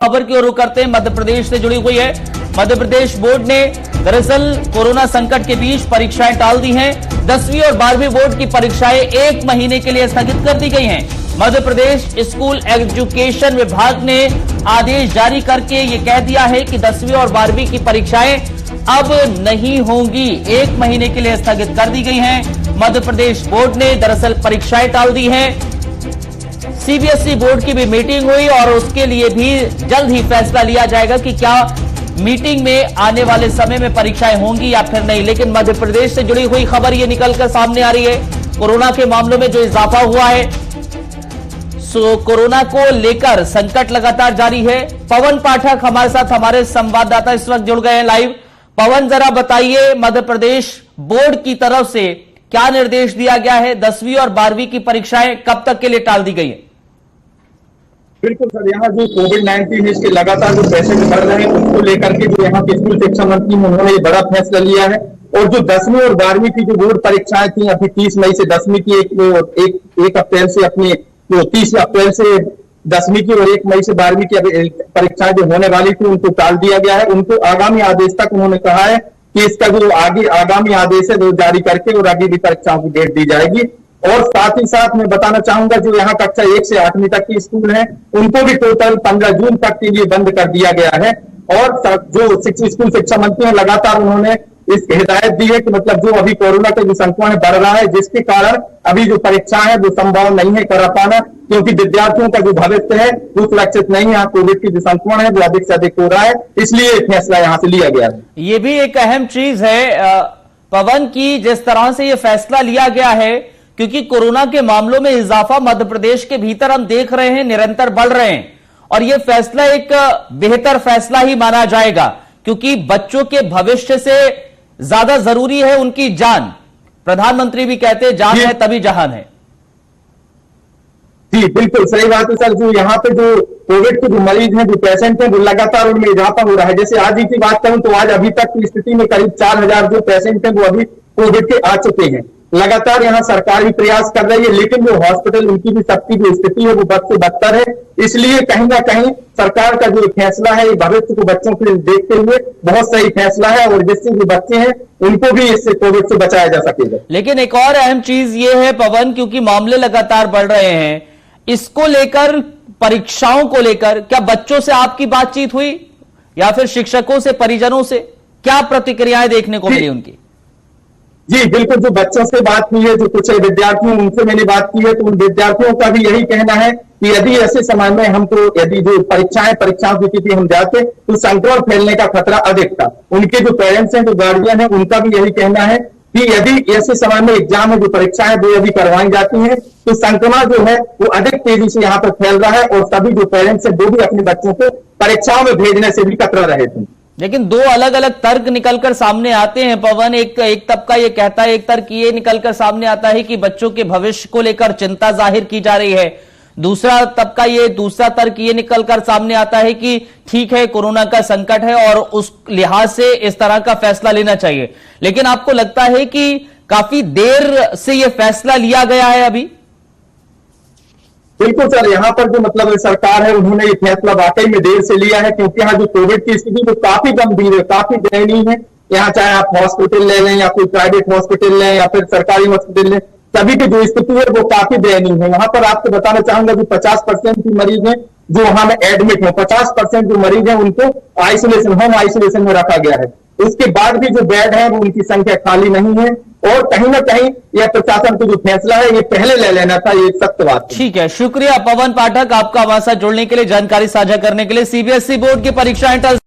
खबर की ओर रुख करते हैं, मध्य प्रदेश से जुड़ी हुई है। मध्य प्रदेश बोर्ड ने दरअसल कोरोना संकट के बीच परीक्षाएं टाल दी हैं। 10वीं और 12वीं बोर्ड की परीक्षाएं 1 महीने के लिए स्थगित कर दी गई हैं। मध्य प्रदेश स्कूल एजुकेशन विभाग ने आदेश जारी करके ये कह दिया है कि 10वीं और 12वीं की परीक्षाएं अब नहीं होंगी, 1 महीने के लिए स्थगित कर दी गई हैं। मध्य प्रदेश बोर्ड ने दरअसल परीक्षाएं टाल दी हैं। सीबीएसई बोर्ड की भी मीटिंग हुई और उसके लिए भी जल्द ही फैसला लिया जाएगा कि क्या मीटिंग में आने वाले समय में परीक्षाएं होंगी या फिर नहीं। लेकिन मध्य प्रदेश से जुड़ी हुई खबर ये निकलकर सामने आ रही है, कोरोना के मामलों में जो इजाफा हुआ है, कोरोना को लेकर संकट लगातार जारी है। पवन पाठक हमारे साथ, हमारे संवाददाता इस वक्त जुड़ गए हैं लाइव। पवन, जरा बताइए, मध्य प्रदेश बोर्ड की तरफ से क्या निर्देश दिया गया है? 10वीं और 12वीं की परीक्षाएं कब तक के लिए टाल दी गई है? बिल्कुल सर, यहाँ जो कोविड-19 इसके लगातार जो पेशेंट बढ़ रहे हैं उसको लेकर के जो यहाँ के स्कूल शिक्षा मंत्री उन्होंने ये बड़ा फैसला लिया है। और जो 10वीं और 12वीं की जो बोर्ड परीक्षाएं थी अभी 30 मई से 10वीं की एक अप्रैल से अपनी 30 अप्रैल से 10वीं की और 1 मई से 12वीं की परीक्षाएं जो होने वाली थी उनको टाल दिया गया है। उनको आगामी आदेश तक उन्होंने कहा है कि इसका जो आगामी आदेश है वो जारी करके और आगे भी परीक्षाओं की डेट दी जाएगी। और साथ ही साथ मैं बताना चाहूंगा जो यहाँ कक्षा 1 से 8वीं तक की स्कूल हैं उनको भी टोटल 15 जून तक के लिए बंद कर दिया गया है। और जो स्कूल शिक्षा मंत्री हैं लगातार उन्होंने इस हिदायत दी है कि मतलब जो अभी कोरोना का जो संक्रमण बढ़ रहा है जिसके कारण अभी जो परीक्षा है वो संभव नहीं है करा पाना, क्योंकि विद्यार्थियों का जो भविष्य है वो सुरक्षित नहीं है। यहाँ कोविड की जो संक्रमण है वो अधिक से अधिक हो रहा है, इसलिए फैसला यहाँ से लिया गया है। ये भी एक अहम चीज है पवन की, जिस तरह से ये फैसला लिया गया है, क्योंकि कोरोना के मामलों में इजाफा मध्य प्रदेश के भीतर हम देख रहे हैं, निरंतर बढ़ रहे हैं। और यह फैसला एक बेहतर फैसला ही माना जाएगा, क्योंकि बच्चों के भविष्य से ज्यादा जरूरी है उनकी जान। प्रधानमंत्री भी कहते हैं जान है तभी जहान है। जी बिल्कुल सही बात है सर। जो यहाँ पे जो कोविड के जो मरीज हैं, जो पेशेंट हैं, वो लगातार उनमें इजाफा हो रहा है। जैसे आज ही की बात करूं तो आज अभी तक की स्थिति में करीब 4000 जो पेशेंट हैं वो अभी कोविड के आ चुके हैं। लगातार यहाँ सरकार भी प्रयास कर रही है, लेकिन जो हॉस्पिटल उनकी भी सबकी जो स्थिति है वो बद से बदतर है। इसलिए कहीं ना कहीं सरकार का जो फैसला है ये भविष्य को बच्चों के लिए देखते हुए बहुत सही फैसला है और जिससे जो बच्चे हैं उनको भी इससे कोविड से बचाया जा सकेगा। लेकिन एक और अहम चीज ये है पवन, क्योंकि मामले लगातार बढ़ रहे हैं, इसको लेकर, परीक्षाओं को लेकर क्या बच्चों से आपकी बातचीत हुई या फिर शिक्षकों से, परिजनों से? क्या प्रतिक्रियाएं देखने को मिली उनकी? जी बिल्कुल, जो बच्चों से बात हुई है, जो कुछ विद्यार्थियों उनसे मैंने बात की है, तो उन विद्यार्थियों का भी यही कहना है कि यदि ऐसे समय में हमको यदि जो परीक्षाओं की स्थिति हम जाते तो संक्रमण फैलने का खतरा अधिक था। उनके जो पेरेंट्स हैं, जो गार्जियन हैं, उनका भी यही कहना है कि यदि ऐसे समय में एग्जाम में जो परीक्षाएं वो यदि करवाई जाती हैं तो संक्रमण जो है वो अधिक तेजी से यहाँ पर फैल रहा है और सभी जो पेरेंट्स हैं वो भी अपने बच्चों को परीक्षाओं में भेजने से भी कतरा रहे थे। लेकिन दो अलग अलग तर्क निकलकर सामने आते हैं पवन। एक तबका ये कहता है, एक तर्क ये निकलकर सामने आता है कि बच्चों के भविष्य को लेकर चिंता जाहिर की जा रही है। दूसरा तर्क ये निकलकर सामने आता है कि ठीक है, कोरोना का संकट है और उस लिहाज से इस तरह का फैसला लेना चाहिए। लेकिन आपको लगता है कि काफी देर से यह फैसला लिया गया है अभी? बिल्कुल सर, यहाँ पर जो मतलब सरकार है उन्होंने ये फैसला वाकई में देर से लिया है, क्योंकि यहाँ जो कोविड की स्थिति वो काफी गंभीर है, काफी दयनीय है। यहाँ चाहे आप हॉस्पिटल ले लें या कोई प्राइवेट हॉस्पिटल लें या फिर सरकारी हॉस्पिटल लें, सभी की जो स्थिति है वो काफी दयनीय है। यहाँ पर आपको बताना चाहूंगा कि 50% की मरीज हैं जो वहां में एडमिट है, 50% जो मरीज है उनको होम आइसोलेशन में रखा गया है। उसके बाद भी जो बेड है वो उनकी संख्या खाली नहीं है और कहीं ना कहीं यह प्रशासन का जो फैसला है ये पहले ले लेना था, ये सख्त बात है। ठीक है, शुक्रिया पवन पाठक आपका हमारे साथ जुड़ने के लिए, जानकारी साझा करने के लिए। सीबीएसई बोर्ड की परीक्षाएं टल